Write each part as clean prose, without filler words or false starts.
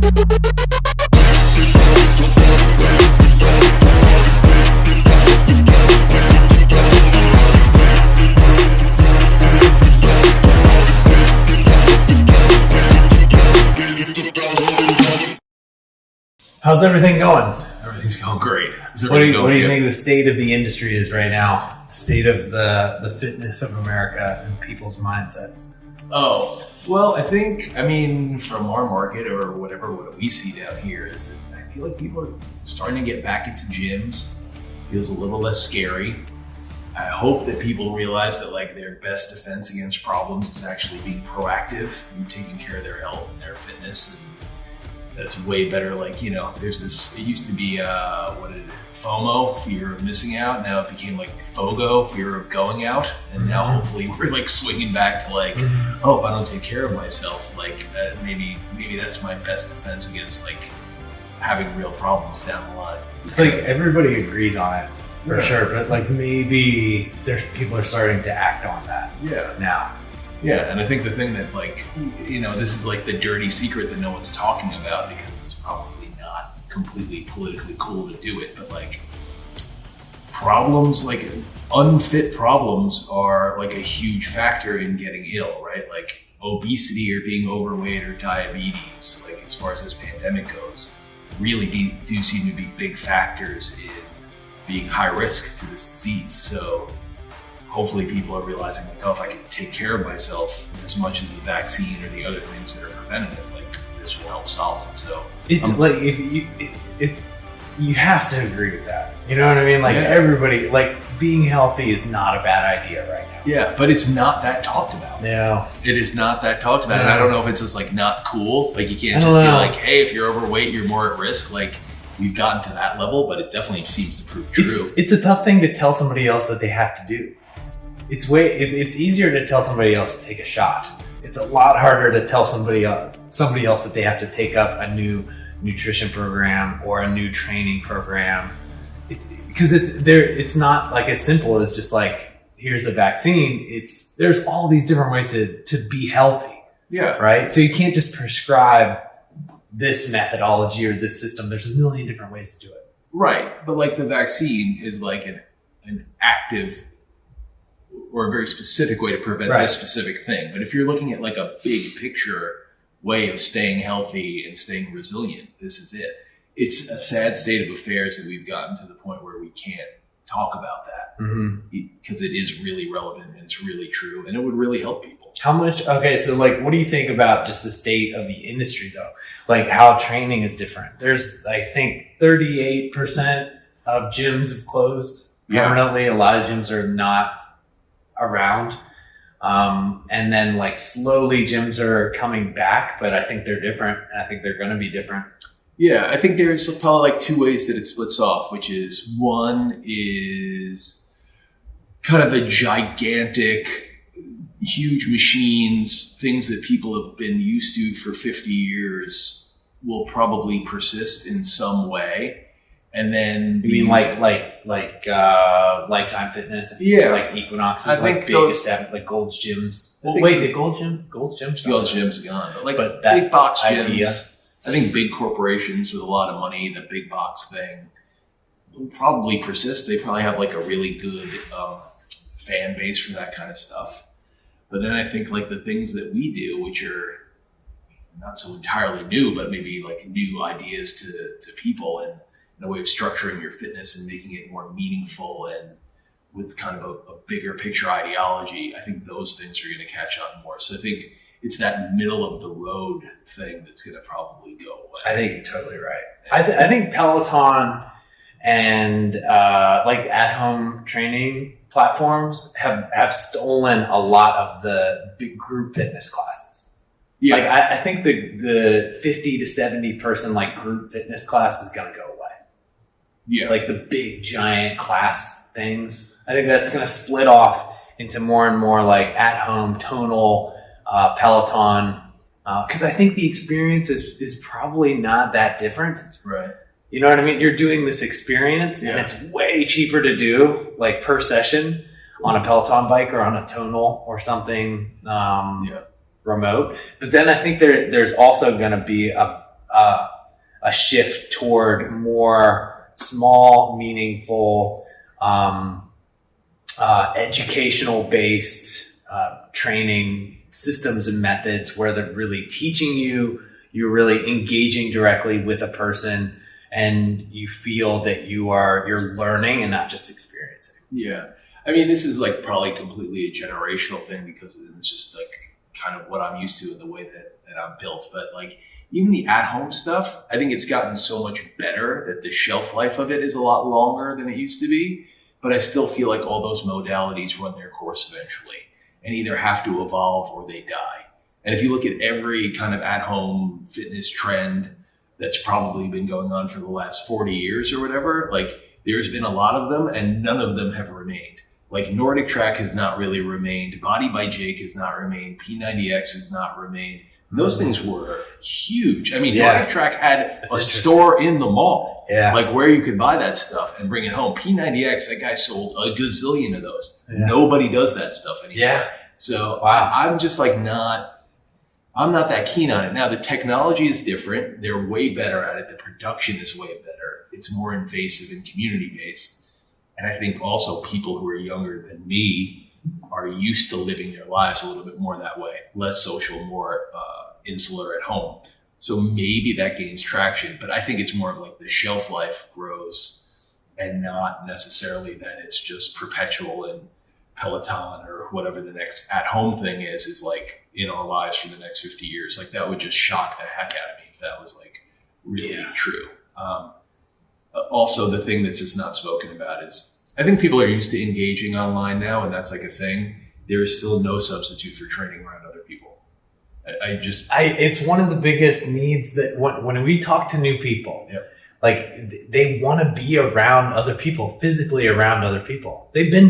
How's everything going? Everything's going great. What do you think the state of the industry is right now? The state of the fitness of America and people's mindsets? Oh, well, I mean, from our market or whatever, what we see down here is that I feel like people are starting to get back into gyms. Feels a little less scary. I hope that people realize that like their best defense against problems is actually being proactive and taking care of their health and their fitness. And that's way better. Like, you know, there's this, it used to be, FOMO, fear of missing out. Now it became like FOGO, fear of going out. And now hopefully we're like swinging back to like, oh, if I don't take care of myself, like maybe that's my best defense against like having real problems down the line. It's like everybody agrees on it for sure, but like maybe there's people are starting to act on that now. Yeah, and I think the thing that like, you know, this is like the dirty secret that no one's talking about because it's probably not completely politically cool to do it, but like problems, like unfit problems are like a huge factor in getting ill, right? Like obesity or being overweight or diabetes, like as far as this pandemic goes, really do seem to be big factors in being high risk to this disease. So hopefully people are realizing like, oh, if I can take care of myself as much as the vaccine or the other things that are preventative, like this will help solve it. So it's like if you have to agree with that. You know what I mean? Like everybody, like being healthy is not a bad idea right now. Yeah, but it's not that talked about. No. It is not that talked about. And I don't know if it's just like not cool. Like you can't just be like, hey, if you're overweight, you're more at risk. Like we've gotten to that level, but it definitely seems to prove true. It's a tough thing to tell somebody else that they have to do. It's easier to tell somebody else to take a shot. It's a lot harder to tell somebody else that they have to take up a new nutrition program or a new training program. Because it's not like as simple as just like, here's a vaccine. There's all these different ways to be healthy. Yeah. Right? So you can't just prescribe this methodology or this system. There's a million different ways to do it. Right. But like the vaccine is like an active or a very specific way to prevent this specific thing. But if you're looking at like a big picture way of staying healthy and staying resilient, this is it. It's a sad state of affairs that we've gotten to the point where we can't talk about that because it is really relevant and it's really true and it would really help people. How much? Okay, so like, what do you think about just the state of the industry though? Like how training is different. There's, I think 38% of gyms have closed permanently. A lot of gyms are not around. And then like slowly gyms are coming back, but I think they're different. And I think they're going to be different. Yeah, I think there's probably like two ways that it splits off, which is one is kind of a gigantic, huge machines, things that people have been used to for 50 years will probably persist in some way. And then you mean like Lifetime Fitness? Yeah, like Equinox is like big established, like Gold's Gyms. Well, wait, did Gold's Gyms? Gold's Gyms gone, but like that big box idea. gyms. I think big corporations with a lot of money, the big box thing will probably persist. They probably have like a really good fan base for that kind of stuff. But then I think like the things that we do, which are not so entirely new, but maybe like new ideas to people and a way of structuring your fitness and making it more meaningful and with kind of a bigger picture ideology, I think those things are going to catch on more. So I think it's that middle of the road thing that's going to probably go away. I think you're totally right. I think Peloton and like at-home training platforms have stolen a lot of the big group fitness classes. Yeah. Like I think the 50 to 70 person like group fitness class is going to go away. Yeah. Like the big giant class things. I think that's going to split off into more and more like at-home tonal Peloton. Because I think the experience is probably not that different. Right. You know what I mean? You're doing this experience and it's way cheaper to do like per session on a Peloton bike or on a tonal or something remote. But then I think there's also going to be a a shift toward more small, meaningful, educational based training systems and methods where they're really teaching you, you're really engaging directly with a person, and you feel that you're learning and not just experiencing. Yeah. I mean, this is like probably completely a generational thing because it's just like kind of what I'm used to in the way that I'm built. But like even the at-home stuff, I think it's gotten so much better that the shelf life of it is a lot longer than it used to be. But I still feel like all those modalities run their course eventually and either have to evolve or they die. And if you look at every kind of at-home fitness trend that's probably been going on for the last 40 years or whatever, like there's been a lot of them and none of them have remained. Like Nordic Track has not really remained. Body by Jake has not remained. P90X has not remained. And those things were huge. I mean, Nordic Track had a store in the mall, like where you could buy that stuff and bring it home. P90X, that guy sold a gazillion of those. Nobody does that stuff anymore. So I'm just like I'm not that keen on it. Now, the technology is different. They're way better at it. The production is way better. It's more invasive and community-based. And I think also people who are younger than me are used to living their lives a little bit more that way, less social, more insular at home. So maybe that gains traction, but I think it's more of like the shelf life grows and not necessarily that it's just perpetual and Peloton or whatever the next at-home thing is like in our lives for the next 50 years. Like that would just shock the heck out of me if that was like really true. Also, the thing that's just not spoken about is I think people are used to engaging online now, and that's like a thing. There is still no substitute for training around other people. It's one of the biggest needs that when we talk to new people, like they want to be around other people, physically around other people. They've been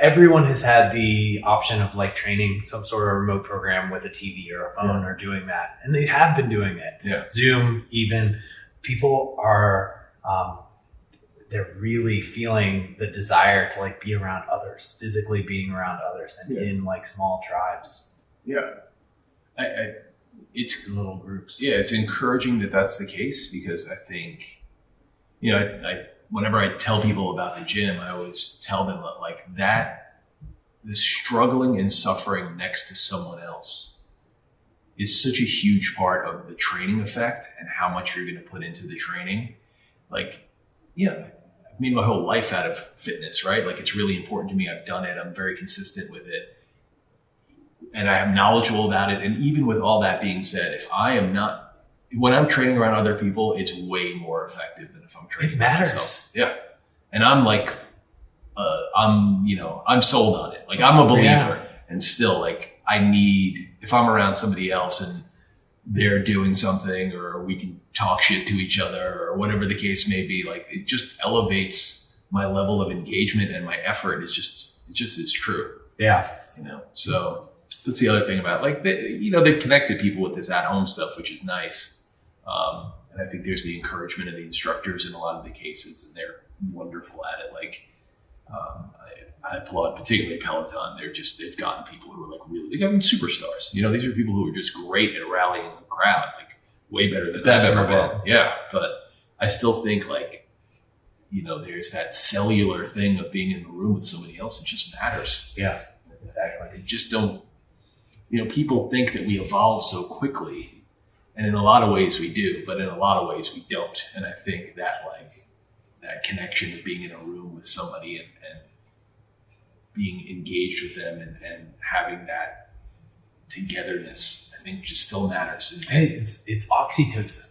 everyone has had the option of like training some sort of remote program with a TV or a phone or doing that. And they have been doing it. Zoom, even. People are, they're really feeling the desire to like be around others, physically being around others and in like small tribes. It's in little groups. It's encouraging that that's the case because I think, I whenever I tell people about the gym, I always tell them that like the struggling and suffering next to someone else is such a huge part of the training effect and how much you're going to put into the training. Like, I've made my whole life out of fitness, right? Like it's really important to me. I've done it. I'm very consistent with it. And I am knowledgeable about it. And even with all that being said, when I'm training around other people, it's way more effective than if I'm training around myself. Yeah. And I'm like, I'm sold on it. Like I'm a believer and still like if I'm around somebody else and they're doing something or we can talk shit to each other or whatever the case may be, like it just elevates my level of engagement and my effort it just is true. So that's the other thing about like, they've connected people with this at-home stuff, which is nice. And I think there's the encouragement of the instructors in a lot of the cases, and they're wonderful at it. Like, I applaud particularly Peloton. They've gotten people who are like they've gotten superstars. These are people who are just great at rallying the crowd, like way better than I've ever been. Yeah. But I still think like, there's that cellular thing of being in the room with somebody else. It just matters. Yeah, exactly. It just don't, people think that we evolve so quickly, and in a lot of ways we do, but in a lot of ways we don't. And I think that like that connection of being in a room with somebody and being engaged with them and having that togetherness, I think just still matters. Hey, it's oxytocin.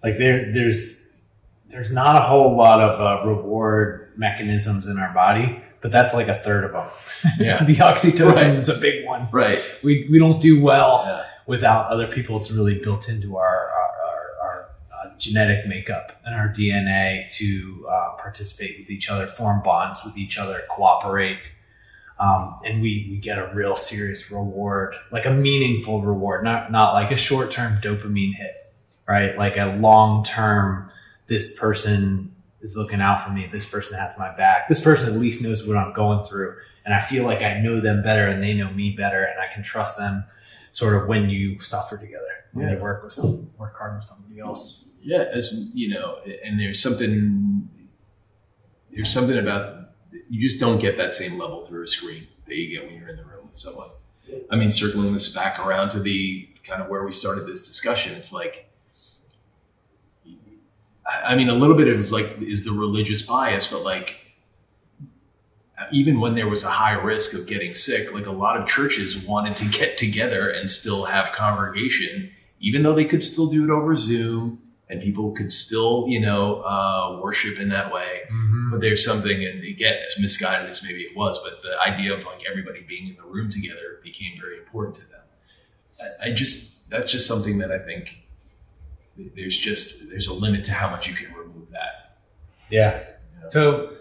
Like there's not a whole lot of reward mechanisms in our body, but that's like a third of them. The oxytocin is a big one. Right. We don't do well without other people. It's really built into our genetic makeup and our DNA to participate with each other, form bonds with each other, cooperate. And we get a real serious reward, like a meaningful reward, not like a short-term dopamine hit, right? Like a long-term, this person is looking out for me. This person has my back. This person at least knows what I'm going through. And I feel like I know them better and they know me better and I can trust them sort of when you suffer together. when you work hard with somebody else. Yeah, as you know, and there's something about, you just don't get that same level through a screen that you get when you're in the room with someone. I mean, circling this back around to the kind of where we started this discussion, it's like, I mean, a little bit of is the religious bias, but like, even when there was a high risk of getting sick, like a lot of churches wanted to get together and still have congregation, even though they could still do it over Zoom and people could still, worship in that way. Mm-hmm. But there's something, and again, as misguided as maybe it was, but the idea of like everybody being in the room together became very important to them. That's just something that I think there's a limit to how much you can remove that. Yeah. So,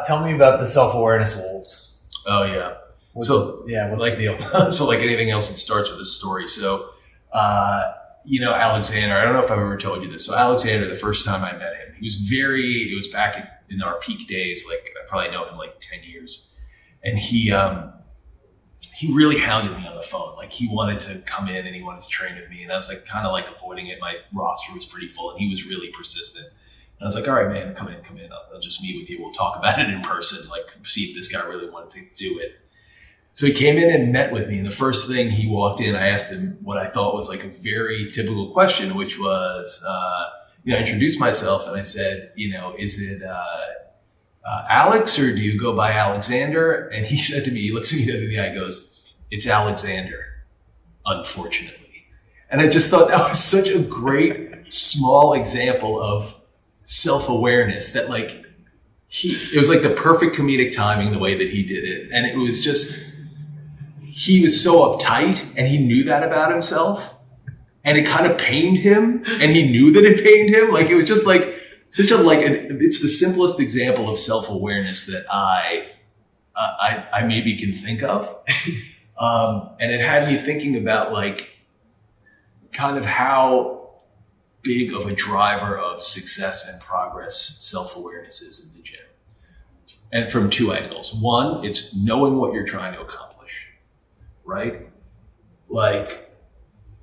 tell me about the self-awareness wolves. Oh yeah. What's the deal? So like anything else, it starts with a story. So, Alexander, I don't know if I've ever told you this. So Alexander, the first time I met him, it was back in our peak days. Like I probably know him like 10 years. And he really hounded me on the phone. Like he wanted to come in and he wanted to train with me. And I was like, kind of like avoiding it. My roster was pretty full and he was really persistent. And I was like, all right, man, come in. I'll just meet with you. We'll talk about it in person. Like see if this guy really wanted to do it. So he came in and met with me. And the first thing he walked in, I asked him what I thought was like a very typical question, which was, I introduced myself and I said, is it Alex or do you go by Alexander? And he said to me, he looks at me the other day, he goes, it's Alexander, unfortunately. And I just thought that was such a great small example of self-awareness that like it was like the perfect comedic timing, the way that he did it. And it was just, he was so uptight and he knew that about himself and it kind of pained him and he knew that it pained him. Like it was just like it's the simplest example of self-awareness that I maybe can think of. And it had me thinking about like kind of how big of a driver of success and progress self-awareness is in the gym. And from two angles. One, it's knowing what you're trying to accomplish, right? Like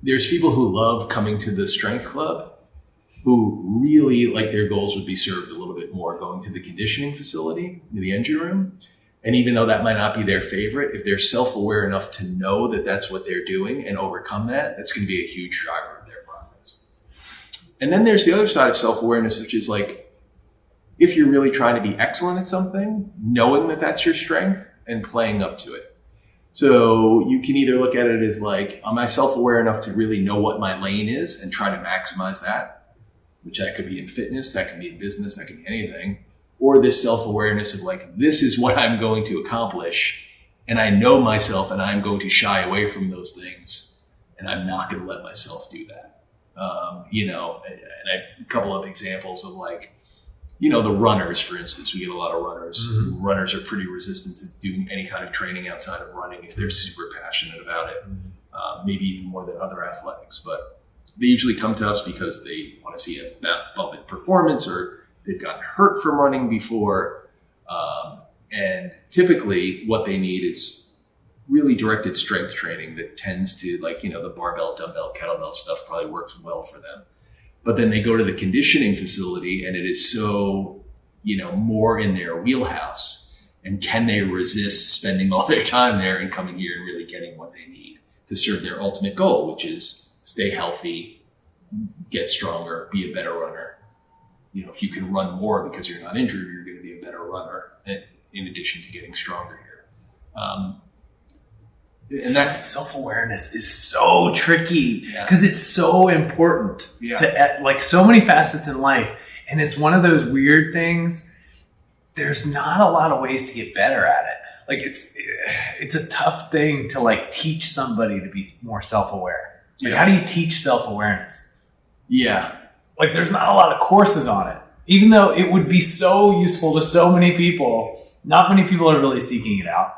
there's people who love coming to the strength club who really like their goals would be served a little bit more going to the conditioning facility, the engine room. And even though that might not be their favorite, if they're self-aware enough to know that that's what they're doing and overcome that, that's going to be a huge driver of their progress. And then there's the other side of self-awareness, which is like, if you're really trying to be excellent at something, knowing that that's your strength and playing up to it. So you can either look at it as like, am I self-aware enough to really know what my lane is and try to maximize that, which that could be in fitness, that could be in business, that could be anything. Or this self-awareness of like, this is what I'm going to accomplish. And I know myself and I'm going to shy away from those things. And I'm not going to let myself do that. A couple of examples of like, the runners, for instance, we get a lot of runners. Mm-hmm. Runners are pretty resistant to doing any kind of training outside of running if they're super passionate about it, maybe even more than other athletics. But they usually come to us because they want to see a bump in performance or they've gotten hurt from running before. And typically what they need is really directed strength training that tends to like, the barbell, dumbbell, kettlebell stuff probably works well for them. But then they go to the conditioning facility and it is so, more in their wheelhouse. And can they resist spending all their time there and coming here and really getting what they need to serve their ultimate goal, which is stay healthy, get stronger, be a better runner. If you can run more because you're not injured, you're going to be a better runner in addition to getting stronger here. And that self-awareness is so tricky because it's so important to like so many facets in life. And it's one of those weird things. There's not a lot of ways to get better at it. Like it's a tough thing to like teach somebody to be more self-aware. Like how do you teach self-awareness? Yeah. Like there's not a lot of courses on it, even though it would be so useful to so many people. Not many people are really seeking it out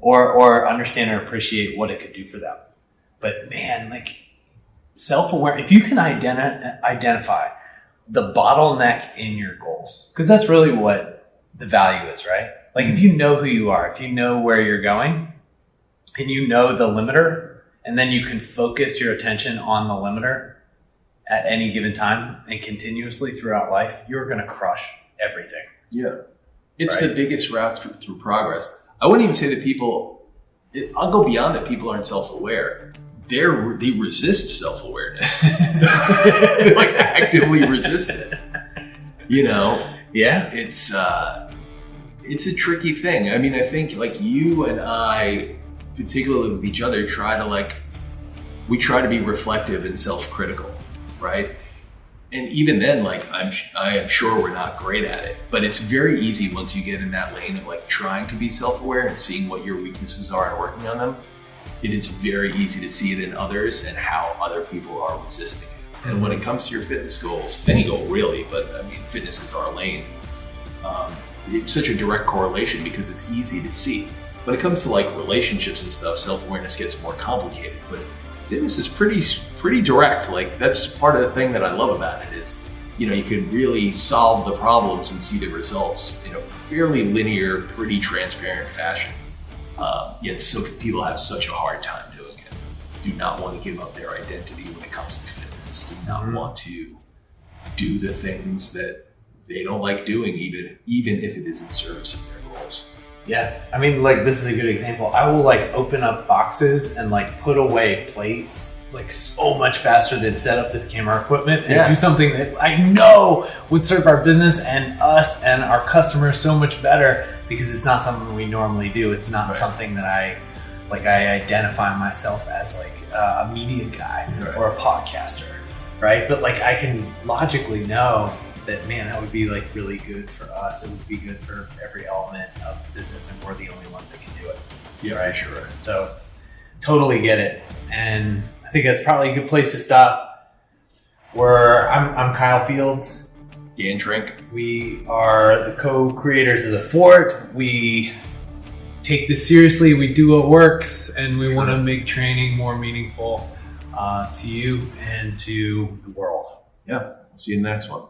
or understand or appreciate what it could do for them. But man, like self-aware, if you can identify the bottleneck in your goals, because that's really what the value is, right? Like if you know who you are, if you know where you're going and you know the limiter and then you can focus your attention on the limiter at any given time and continuously throughout life, you're going to crush everything. Yeah. It's the biggest route through progress. I wouldn't even say that I'll go beyond that people aren't self-aware. They resist self-awareness. They like actively resist it. You know? Yeah. It's a tricky thing. I mean, I think like you and I, particularly with each other, we try to be reflective and self-critical, right? And even then, like I am sure we're not great at it, but it's very easy once you get in that lane of like trying to be self-aware and seeing what your weaknesses are and working on them. It is very easy to see it in others and how other people are resisting it. And when it comes to your fitness goals, any goal really, but I mean, fitness is our lane. It's such a direct correlation because it's easy to see. When it comes to like relationships and stuff, self-awareness gets more complicated, but fitness is pretty direct. Like that's part of the thing that I love about it is, you know, you can really solve the problems and see the results in a fairly linear, pretty transparent fashion. Yet so people have such a hard time doing it. Do not want to give up their identity when it comes to fitness. Do not want to do the things that they don't like doing, even if it is in service of their goals. Yeah, I mean, like this is a good example. I will like open up boxes and like put away plates like so much faster than set up this camera equipment and do something that I know would serve our business and us and our customers so much better because it's not something we normally do. It's not something that I identify myself as like a media guy or a podcaster, right? But like I can logically know that, man, that would be like really good for us. It would be good for every element of the business, and we're the only ones that can do it. Yeah, right? Sure. So totally get it. And I think that's probably a good place to stop. I'm Kyle Fields. Dan Trink. We are the co-creators of The Fort. We take this seriously. We do what works, and we want to make training more meaningful to you and to the world. Yeah. See you in the next one.